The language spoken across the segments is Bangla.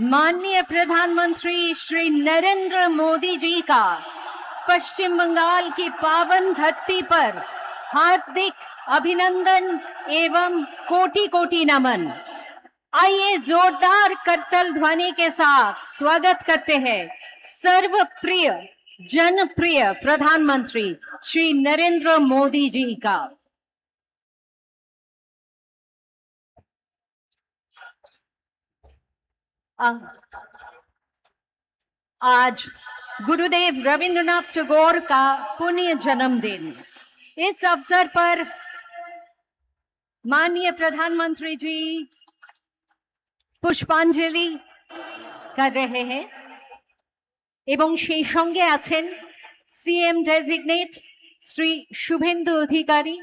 माननीय प्रधानमंत्री श्री नरेंद्र मोदी जी का पश्चिम बंगाल की पावन धरती पर हार्दिक अभिनंदन एवं कोटि कोटि नमन। आइए जोरदार करताल ध्वनि के साथ स्वागत करते हैं सर्वप्रिय जनप्रिय प्रधानमंत्री श्री नरेंद्र मोदी जी का। आज गुरुदेव रविंद्रनाथ टैगोर का पुण्य जन्मदिन। इस अवसर पर माननीय प्रधानमंत्री जी पुष्पांजलि कर रहे हैं एवं সেই সঙ্গে আছেন সিএম ডেজিগনেট শ্রী শুভেন্দু অধিকারী।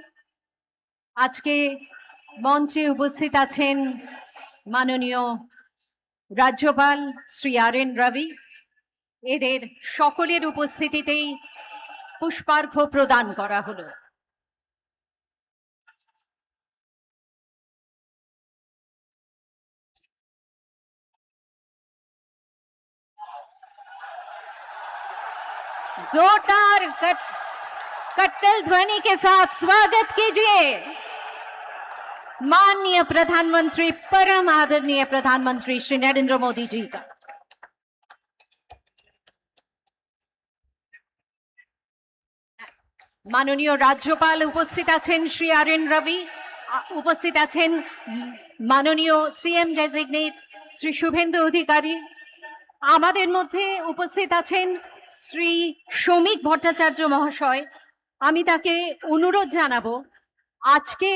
আজকে মঞ্চে উপস্থিত আছেন মাননীয় রাজ্যপাল শ্রী আর.এন. রবি। এদের সকলের উপস্থিতিতেই পুষ্পার্ঘ্য প্রদান করা হলো। जोरदार कट्टल ध्वनि के साथ स्वागत कीजिए माननीय प्रधानमंत्री परम आदरणीय प्रधानमंत्री श्री नरेंद्र मोदी जी का। माननीय राज्यपाल उपस्थित आছেন श्री আর.এন. রবি, उपस्थित आছেন माननीय सीएम डेजिगनेट श्री शुभेন্দু অধিকারী। আমাদের মধ্যে উপস্থিত আছেন শ্রী শ্রমিক ভট্টাচার্য মহাশয়। আমি তাকে অনুরোধ জানাবো আজকে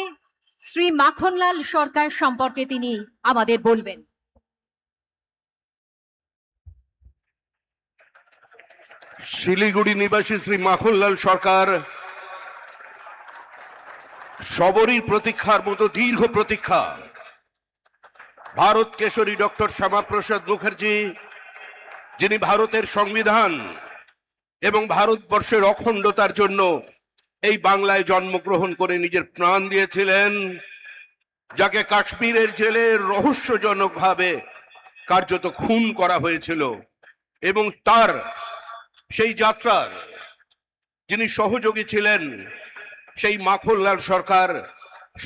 শ্রী মাখনলাল সরকার সম্পর্কে তিনি আমাদের বলবেন। শিলিগুড়ি নিবাসী শ্রী মাখনলাল সরকার সবরই প্রতীক্ষার মতো দীর্ঘ প্রতীক্ষা। ভারত কেশরী ডক্টর শ্যামাপ্রসাদ মুখার্জি, যিনি ভারতের সংবিধান এবং ভারতবর্ষের অখণ্ডতার জন্য এই বাংলায় জন্মগ্রহণ করে নিজের প্রাণ দিয়েছিলেন, যাকে কাশ্মীরের জেলে রহস্যজনকভাবে কার্যত খুন করা হয়েছিল, এবং তার সেই যাত্রার যিনি সহযোগী ছিলেন, সেই মাখনলাল সরকার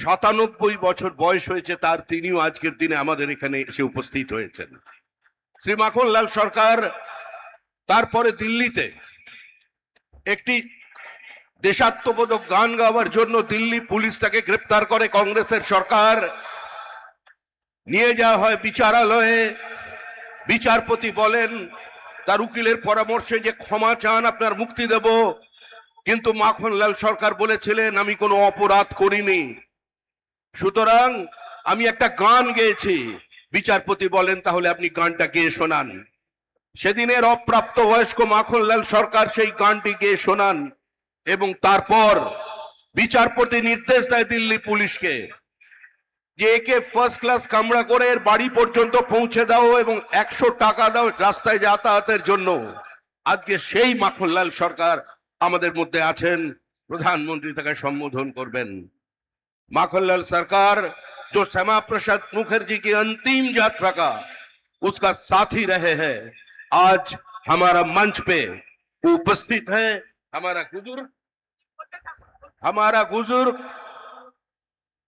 ৯৭ বছর বয়স হয়েছে তার, তিনিও আজকের দিনে আমাদের এখানে এসে উপস্থিত হয়েছেন। শ্রী মাখনলাল সরকার তারপরে দিল্লিতে একটি দেশাত্মবোধক গান গাওয়ার জন্য দিল্লি পুলিশ তাকে গ্রেপ্তার করে। কংগ্রেসের সরকার নিয়ে যাওয়া হয় বিচারালয়ে। বিচারপতি বলেন তার উকিলের পরামর্শে যে ক্ষমা চান, আপনার মুক্তি দেব। কিন্তু মাখনলাল সরকার বলেছিলেন আমি কোনো অপরাধ করিনি, সুতরাং আমি একটা গান গেয়েছি। বিচারপতি বলেন তাহলে আপনি গানটা গেয়ে শোনান। সেদিনের অপ্রাপ্ত বয়স্ক মাখনলাল সরকার সেই গানটি গেয়ে শোনান, এবং তারপর বিচারপতি নির্দেশ দেয় দিল্লি পুলিশকে যে একে ফার্স্ট ক্লাস কামরা করে এর বাড়ি পর্যন্ত পৌঁছে দাও এবং ১০০ টাকা দাও রাস্তায় যাতায়াতের জন্য। আজকে সেই মাখনলাল সরকার আমাদের মধ্যে আছেন, প্রধানমন্ত্রী তাকে সম্বোধন করবেন। माखनलाल सरकार जो श्यामा प्रसाद मुखर्जी की अंतिम यात्रा का उसका साथी रहे हैं, आज हमारा मंच पे उपस्थित है। हमारा बुजुर्ग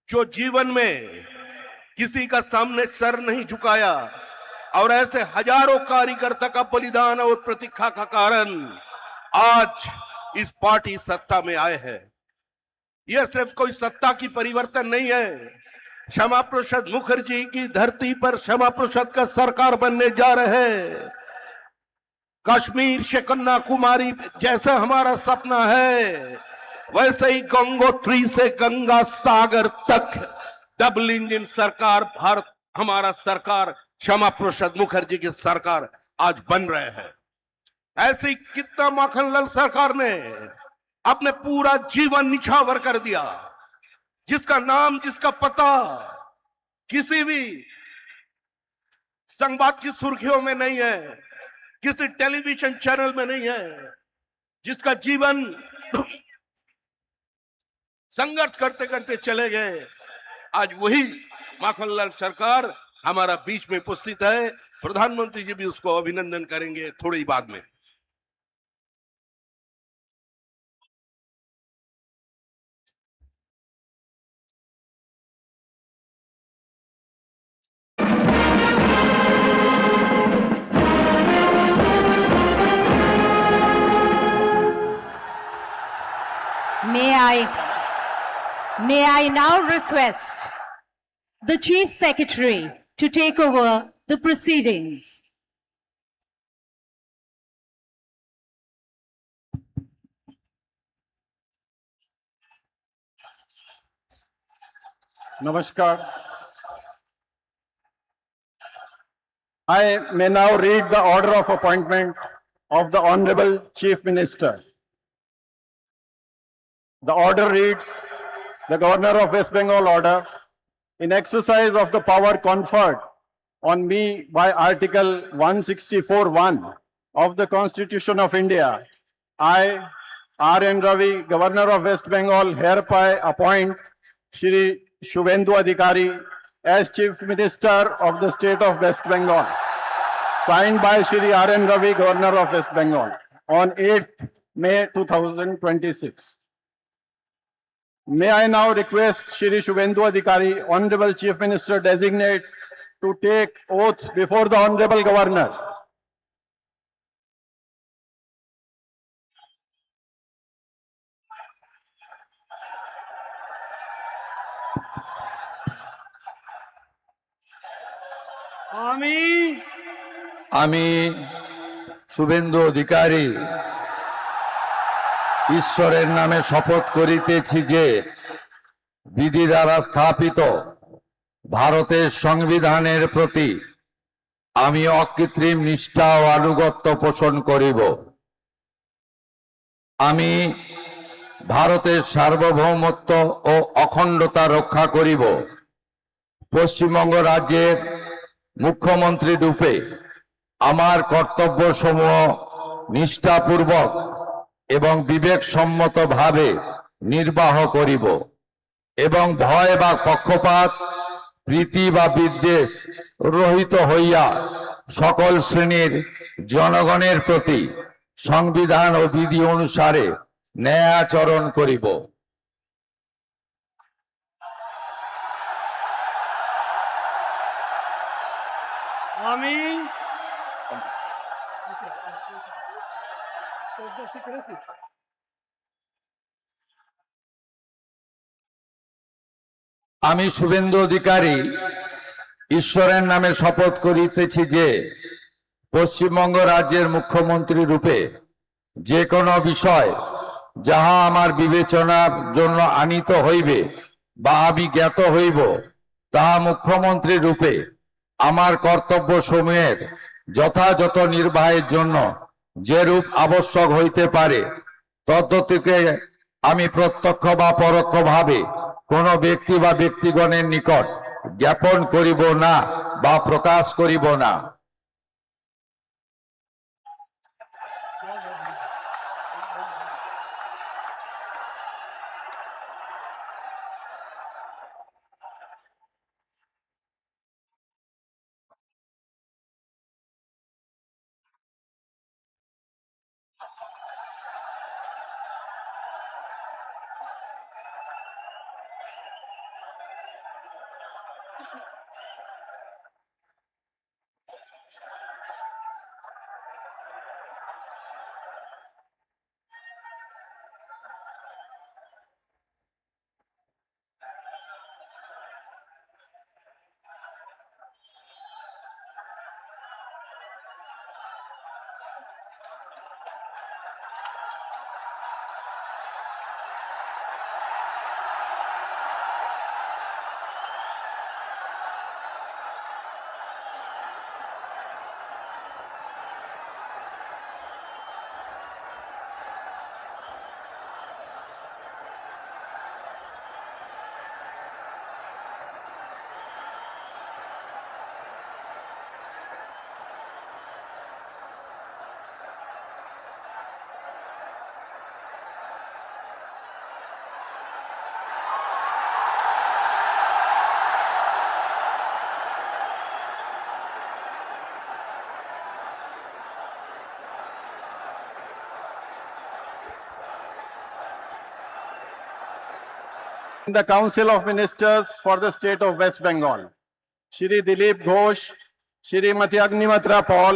जो जीवन में किसी का सामने सर नहीं झुकाया और ऐसे हजारों कार्यकर्ता का बलिदान और प्रतीक्षा का कारण आज इस पार्टी सत्ता में आए हैं। यह सिर्फ कोई सत्ता की परिवर्तन नहीं है, श्यामा प्रसाद मुखर्जी की धरती पर श्यामा प्रसाद का सरकार बनने जा रहे हैं। कश्मीर से कन्याकुमारी जैसा हमारा सपना है, वैसे ही गंगोत्री से गंगा सागर तक डबल इंजन सरकार भारत, हमारा सरकार श्यामा प्रसाद मुखर्जी की सरकार आज बन रहे हैं। ऐसे कितना माखनलाल सरकार ने अपने पूरा जीवन निछावर कर दिया, जिसका नाम जिसका पता किसी भी संवाद की सुर्खियों में नहीं है, किसी टेलीविजन चैनल में नहीं है, जिसका जीवन संघर्ष करते करते चले गए। आज वही माखनलाल सरकार हमारा बीच में उपस्थित है। प्रधानमंत्री जी भी उसको अभिनंदन करेंगे थोड़ी ही बाद में। May I now request the Chief Secretary to take over the proceedings. Namaskar. I may now read the order of appointment of the Honorable Chief Minister. The order reads, the Governor of West Bengal order, in exercise of the power conferred on me by Article 164(1) of the Constitution of India, I, R.N. Ravi, Governor of West Bengal, hereby appoint Shri Shubhendu Adhikari as Chief Minister of the State of West Bengal, signed by Shri R.N. Ravi, Governor of West Bengal, on 8th May 2026. May I now request Shri Shubhendu Adhikari, Honorable Chief Minister Designate, to take oath before the Honorable Governor. আমি শুভেন্দু অধিকারী ঈশ্বরের নামে শপথ করিতেছি যে বিধি দ্বারা স্থাপিত ভারতের সংবিধানের প্রতি আমি অকৃত্রিম নিষ্ঠা ও আনুগত্য পোষণ করিব। আমি ভারতের সার্বভৌমত্ব ও অখণ্ডতা রক্ষা করিব। পশ্চিমবঙ্গ রাজ্যের মুখ্যমন্ত্রী রূপে আমার কর্তব্যসমূহ নিষ্ঠাপূর্বক এবং বিবেকসম্মতভাবে নির্বাহ করিব এবং ভয় বা পক্ষপাত, প্রীতি বা বিদ্বেষ রহিত হইয়া সকল শ্রেণীর জনগণের প্রতি সংবিধান ও বিধি অনুসারে ন্যায় আচরণ করিব। আমি আমি শুভেন্দু অধিকারী ঈশ্বরের নামে শপথ করিতেছি যে পশ্চিমবঙ্গ রাজ্যের মুখ্যমন্ত্রী রূপে যে কোনো বিষয় যাহা আমার বিবেচনার জন্য আনিত হইবে বা আমি জ্ঞাত হইব, তাহা মুখ্যমন্ত্রী রূপে আমার কর্তব্য সমূহের যথাযথ নির্বাহের জন্য যেরূপ আবশ্যক হইতে পারে তদ্গতিকে আমি প্রত্যক্ষ বা পরোক্ষভাবে কোনো ব্যক্তি বা ব্যক্তিগণের নিকট জ্ঞাপন করিব না বা প্রকাশ করিব না। in the Council of Ministers for the State of West Bengal, Shri Dilip Ghosh, Shrimati Agnimatra Paul,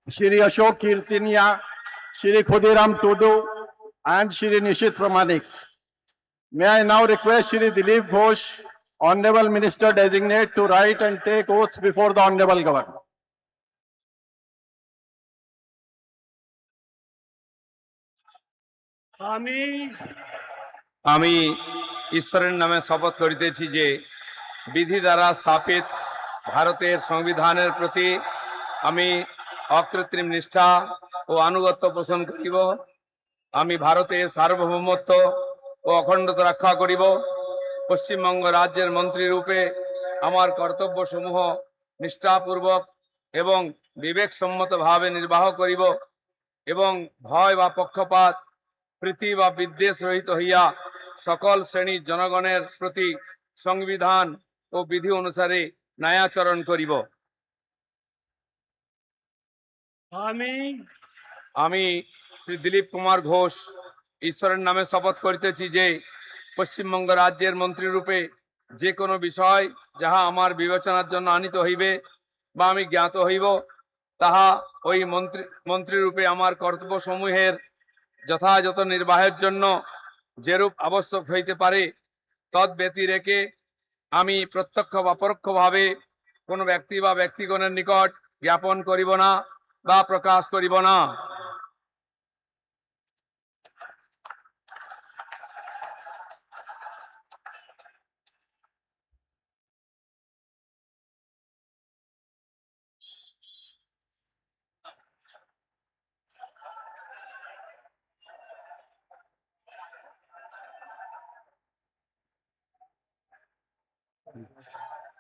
Shri Ashok Kirtinia, Shri Khudiram Tudu, and Shri Nishit Pramanik. May I now request Shri Dilip Ghosh, Honorable Minister Designate, to write and take oath before the Honorable Governor. আমি আমি ঈশ্বরের নামে শপথ করিতেছি যে বিধি দ্বারা স্থাপিত ভারতের সংবিধানের প্রতি আমি অকৃত্রিম নিষ্ঠা ও আনুগত্য পোষণ করিব। আমি ভারতের সার্বভৌমত্ব ও অখণ্ডতা রক্ষা করিব। পশ্চিমবঙ্গ রাজ্যের মন্ত্রী রূপে আমার কর্তব্যসমূহ নিষ্ঠাপূর্বক এবং বিবেকসম্মতভাবে নির্বাহ করিব এবং ভয় বা পক্ষপাত প্রীতি বা বিদ্বেষ রহিত হইয়া সকল শ্রেণীর জনগণের প্রতি সংবিধান ও বিধি অনুসারে ন্যায়াচরণ করিব। আমি আমি শ্রী দিলীপ কুমার ঘোষ ঈশ্বরের নামে শপথ করিতেছি যে পশ্চিমবঙ্গ রাজ্যের মন্ত্রী রূপে যে কোনো বিষয় যাহা আমার বিবেচনার জন্য আনিত হইবে বা আমি জ্ঞাত হইব তাহা ওই মন্ত্রী রূপে আমার কর্তব্যসমূহের যথাযথ নির্বাহের জন্য যেরূপ আবশ্যক হইতে পারে তদ ব্যতিরেকে আমি প্রত্যক্ষ বা পরোক্ষভাবে কোনো ব্যক্তি বা ব্যক্তিগণের নিকট জ্ঞাপন করিব না বা প্রকাশ করিব না।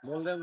बोल दें